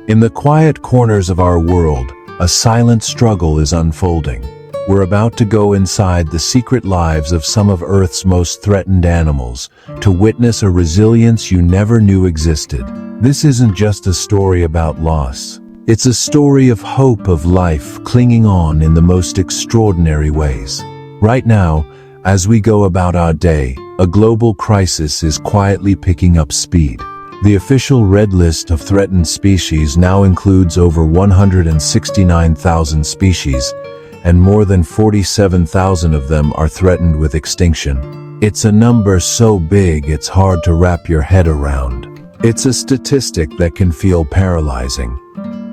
In the quiet corners of our world, a silent struggle is unfolding. We're about to go inside the secret lives of some of Earth's most threatened animals, to witness a resilience you never knew existed. This isn't just a story about loss. It's a story of hope, of life clinging on in the most extraordinary ways. Right now, as we go about our day, a global crisis is quietly picking up speed. The official red list of threatened species now includes over 169,000 species, and more than 47,000 of them are threatened with extinction. It's a number so big it's hard to wrap your head around. It's a statistic that can feel paralyzing.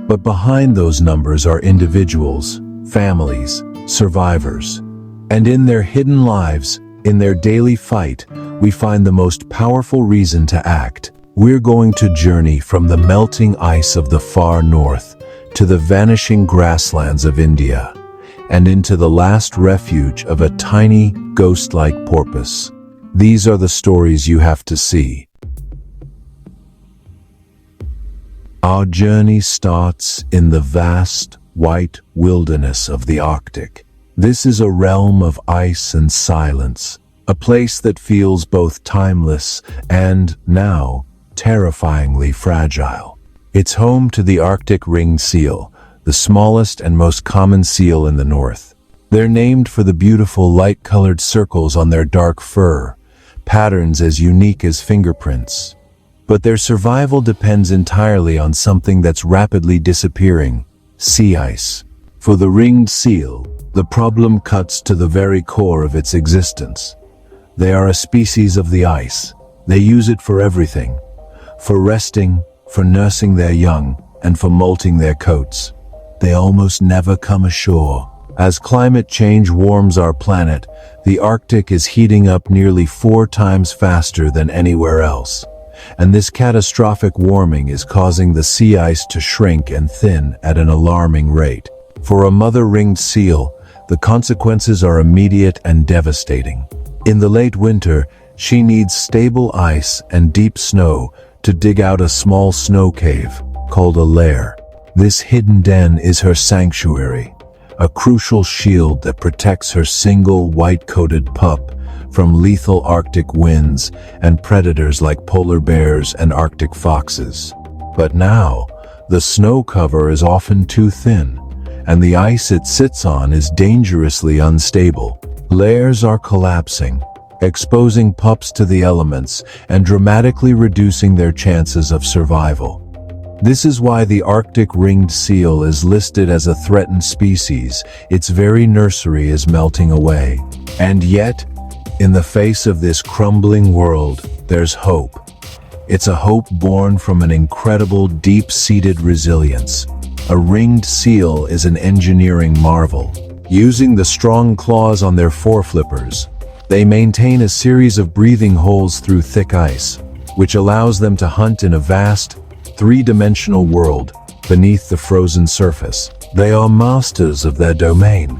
But behind those numbers are individuals, families, survivors. And in their hidden lives, in their daily fight, we find the most powerful reason to act. We're going to journey from the melting ice of the far north to the vanishing grasslands of India and into the last refuge of a tiny, ghost-like porpoise. These are the stories you have to see. Our journey starts in the vast, white wilderness of the Arctic. This is a realm of ice and silence, a place that feels both timeless and, now, terrifyingly fragile. It's home to the Arctic ringed seal, the smallest and most common seal in the north. They're named for the beautiful light-colored circles on their dark fur, patterns as unique as fingerprints. But their survival depends entirely on something that's rapidly disappearing: sea ice. For the ringed seal, the problem cuts to the very core of its existence. They are a species of the ice. They use it for everything: for resting, for nursing their young, and for molting their coats. They almost never come ashore. As climate change warms our planet, the Arctic is heating up nearly 4 times faster than anywhere else. And this catastrophic warming is causing the sea ice to shrink and thin at an alarming rate. For a mother-ringed seal, the consequences are immediate and devastating. In the late winter, she needs stable ice and deep snow to dig out a small snow cave, called a lair. This hidden den is her sanctuary, a crucial shield that protects her single white-coated pup from lethal Arctic winds and predators like polar bears and Arctic foxes. But now, the snow cover is often too thin, and the ice it sits on is dangerously unstable. Lairs are collapsing, exposing pups to the elements and dramatically reducing their chances of survival. This is why the Arctic ringed seal is listed as a threatened species. Its very nursery is melting away. And yet, in the face of this crumbling world, there's hope. It's a hope born from an incredible deep-seated resilience. A ringed seal is an engineering marvel. Using the strong claws on their foreflippers, they maintain a series of breathing holes through thick ice, which allows them to hunt in a vast, three-dimensional world beneath the frozen surface. They are masters of their domain.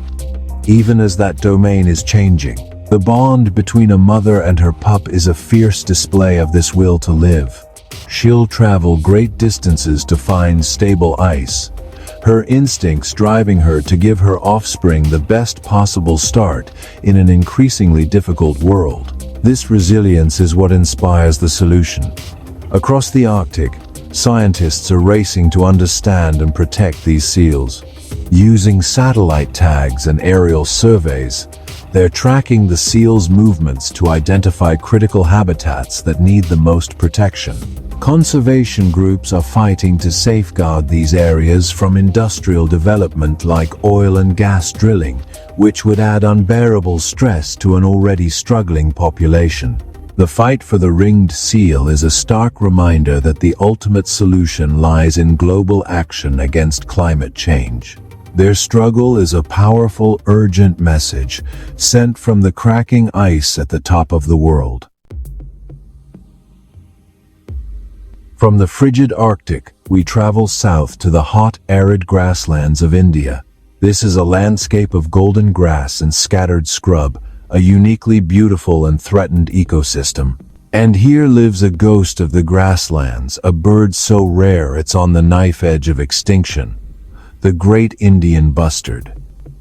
Even as that domain is changing, the bond between a mother and her pup is a fierce display of this will to live. She'll travel great distances to find stable ice, her instincts driving her to give her offspring the best possible start in an increasingly difficult world. This resilience is what inspires the solution. Across the Arctic, scientists are racing to understand and protect these seals. Using satellite tags and aerial surveys, they're tracking the seals' movements to identify critical habitats that need the most protection. Conservation groups are fighting to safeguard these areas from industrial development like oil and gas drilling, which would add unbearable stress to an already struggling population. The fight for the ringed seal is a stark reminder that the ultimate solution lies in global action against climate change. Their struggle is a powerful, urgent message sent from the cracking ice at the top of the world. From the frigid Arctic, we travel south to the hot, arid grasslands of India. This is a landscape of golden grass and scattered scrub, a uniquely beautiful and threatened ecosystem. And here lives a ghost of the grasslands, a bird so rare it's on the knife edge of extinction. The great Indian bustard.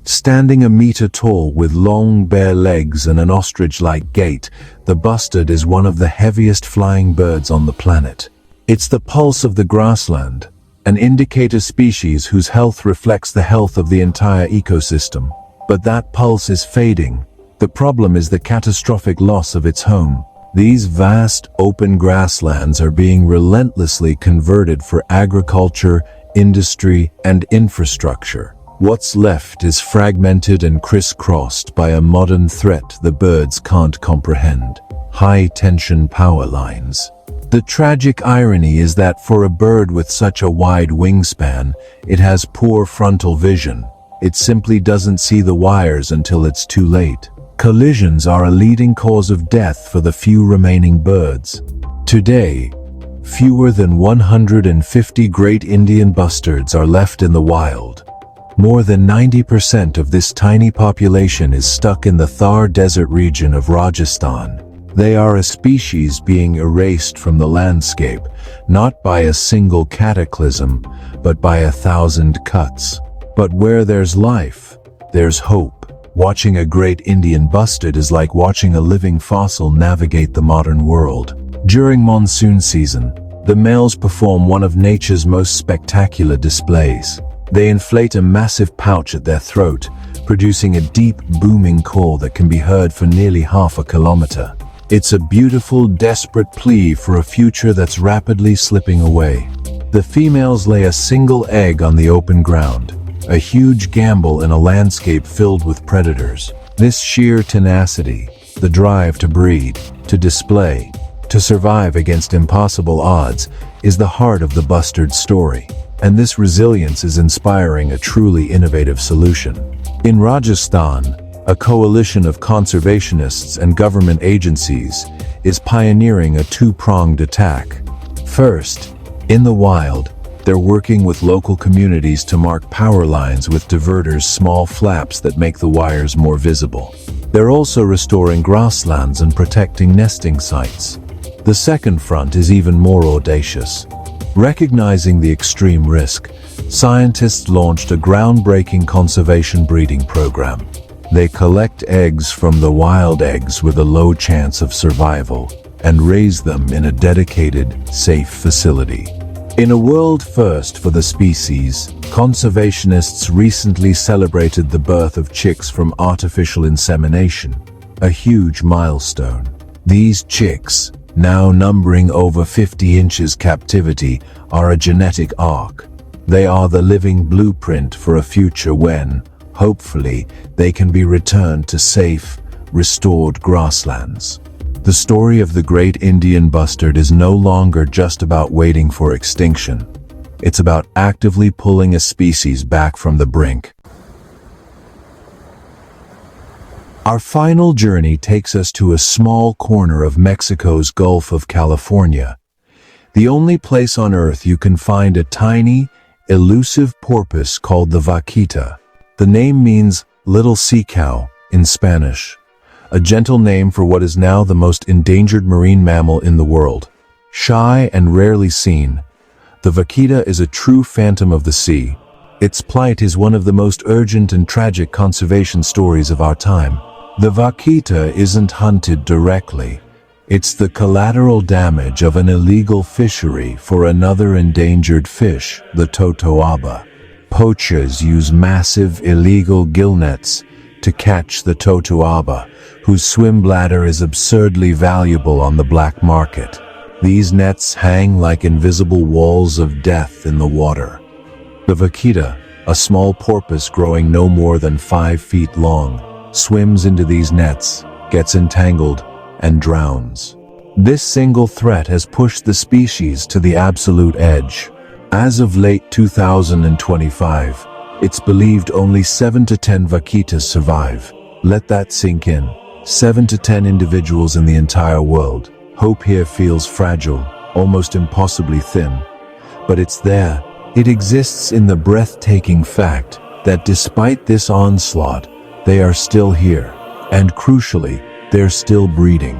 Standing a meter tall with long bare legs and an ostrich-like gait, the bustard is one of the heaviest flying birds on the planet. It's the pulse of the grassland, an indicator species whose health reflects the health of the entire ecosystem. But that pulse is fading. The problem is the catastrophic loss of its home. These vast, open grasslands are being relentlessly converted for agriculture, industry, and infrastructure. What's left is fragmented and crisscrossed by a modern threat the birds can't comprehend: high-tension power lines. The tragic irony is that for a bird with such a wide wingspan, it has poor frontal vision. It simply doesn't see the wires until it's too late. Collisions are a leading cause of death for the few remaining birds. Today, fewer than 150 great Indian bustards are left in the wild. More than 90% of this tiny population is stuck in the Thar Desert region of Rajasthan. They are a species being erased from the landscape, not by a single cataclysm, but by 1,000 cuts. But where there's life, there's hope. Watching a great Indian bustard is like watching a living fossil navigate the modern world. During monsoon season, the males perform one of nature's most spectacular displays. They inflate a massive pouch at their throat, producing a deep, booming call that can be heard for nearly half a kilometer. It's a beautiful, desperate plea for a future that's rapidly slipping away. The females lay a single egg on the open ground, a huge gamble in a landscape filled with predators. This sheer tenacity, the drive to breed, to display, to survive against impossible odds, is the heart of the bustard story. And this resilience is inspiring a truly innovative solution. In Rajasthan, a coalition of conservationists and government agencies is pioneering a two-pronged attack. First, in the wild, they're working with local communities to mark power lines with diverters' small flaps that make the wires more visible. They're also restoring grasslands and protecting nesting sites. The second front is even more audacious. Recognizing the extreme risk, scientists launched a groundbreaking conservation breeding program. They collect eggs from the wild eggs with a low chance of survival and raise them in a dedicated, safe facility. In a world first for the species, conservationists recently celebrated the birth of chicks from artificial insemination, a huge milestone. These chicks, now numbering over 50 inches captivity, are a genetic arc. They are the living blueprint for a future when, hopefully, they can be returned to safe, restored grasslands. The story of the great Indian bustard is no longer just about waiting for extinction. It's about actively pulling a species back from the brink. Our final journey takes us to a small corner of Mexico's Gulf of California, the only place on Earth you can find a tiny, elusive porpoise called the Vaquita. The name means little sea cow in Spanish, a gentle name for what is now the most endangered marine mammal in the world. Shy and rarely seen, the Vaquita is a true phantom of the sea. Its plight is one of the most urgent and tragic conservation stories of our time. The Vaquita isn't hunted directly. It's the collateral damage of an illegal fishery for another endangered fish, the totoaba. Poachers use massive illegal gill nets to catch the totoaba, whose swim bladder is absurdly valuable on the black market. These nets hang like invisible walls of death in the water. The Vaquita, a small porpoise growing no more than 5 feet long, swims into these nets, gets entangled, and drowns. This single threat has pushed the species to the absolute edge. As of late 2025, it's believed only 7 to 10 vaquitas survive. Let that sink in. 7 to 10 individuals in the entire world. Hope here feels fragile, almost impossibly thin. But it's there. It exists in the breathtaking fact that despite this onslaught, they are still here. And crucially, they're still breeding.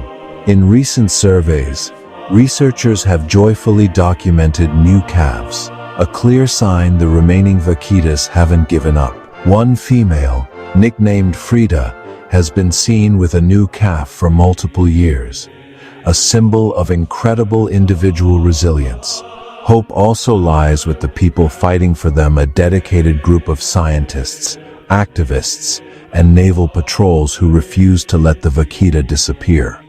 In recent surveys, researchers have joyfully documented new calves, a clear sign the remaining vaquitas haven't given up. One female, nicknamed Frida, has been seen with a new calf for multiple years, a symbol of incredible individual resilience. Hope also lies with the people fighting for them, a dedicated group of scientists, activists, and naval patrols who refuse to let the vaquita disappear.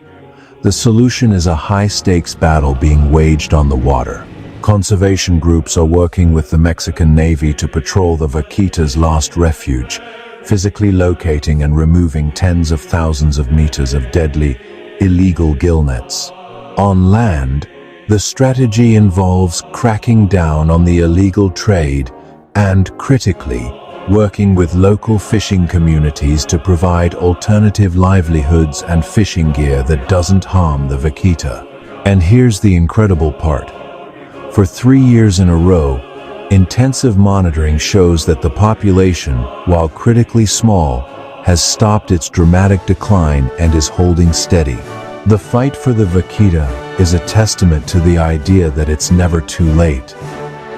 The solution is a high-stakes battle being waged on the water. Conservation groups are working with the Mexican Navy to patrol the vaquita's last refuge, physically locating and removing tens of thousands of meters of deadly, illegal gill nets. On land, the strategy involves cracking down on the illegal trade and, critically, working with local fishing communities to provide alternative livelihoods and fishing gear that doesn't harm the vaquita. And here's the incredible part. For 3 years in a row, intensive monitoring shows that the population, while critically small, has stopped its dramatic decline and is holding steady. The fight for the vaquita is a testament to the idea that it's never too late.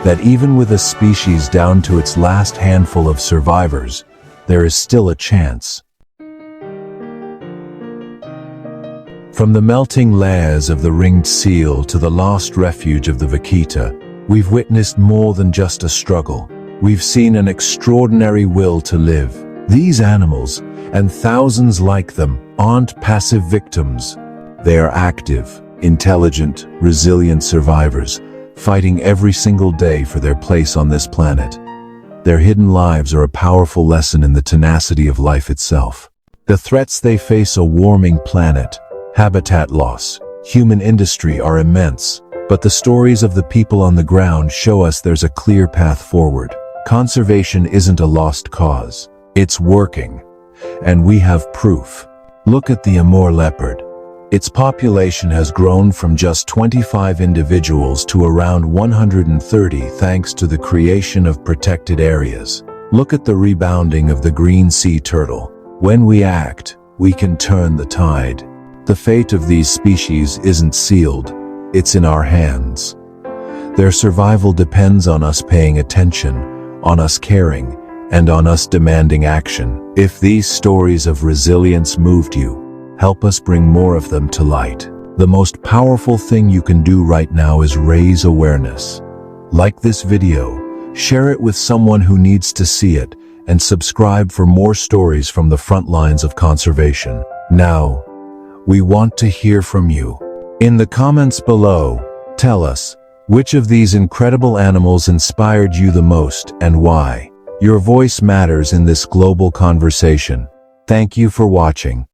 That even with a species down to its last handful of survivors, there is still a chance. From the melting layers of the ringed seal to the lost refuge of the vaquita, we've witnessed more than just a struggle. We've seen an extraordinary will to live. These animals, and thousands like them, aren't passive victims. They are active, intelligent, resilient survivors, fighting every single day for their place on this planet. Their hidden lives are a powerful lesson in the tenacity of life itself. The threats they face, a warming planet, habitat loss, human industry, are immense, but the stories of the people on the ground show us there's a clear path forward. Conservation isn't a lost cause. It's working. And we have proof. Look at the Amur leopard. Its population has grown from just 25 individuals to around 130 thanks to the creation of protected areas. Look at the rebounding of the green sea turtle. When we act, we can turn the tide. The fate of these species isn't sealed. It's in our hands. Their survival depends on us paying attention, on us caring, and on us demanding action. If these stories of resilience moved you, help us bring more of them to light. The most powerful thing you can do right now is raise awareness. Like this video, share it with someone who needs to see it, and subscribe for more stories from the front lines of conservation. Now, we want to hear from you. In the comments below, tell us, which of these incredible animals inspired you the most and why? Your voice matters in this global conversation. Thank you for watching.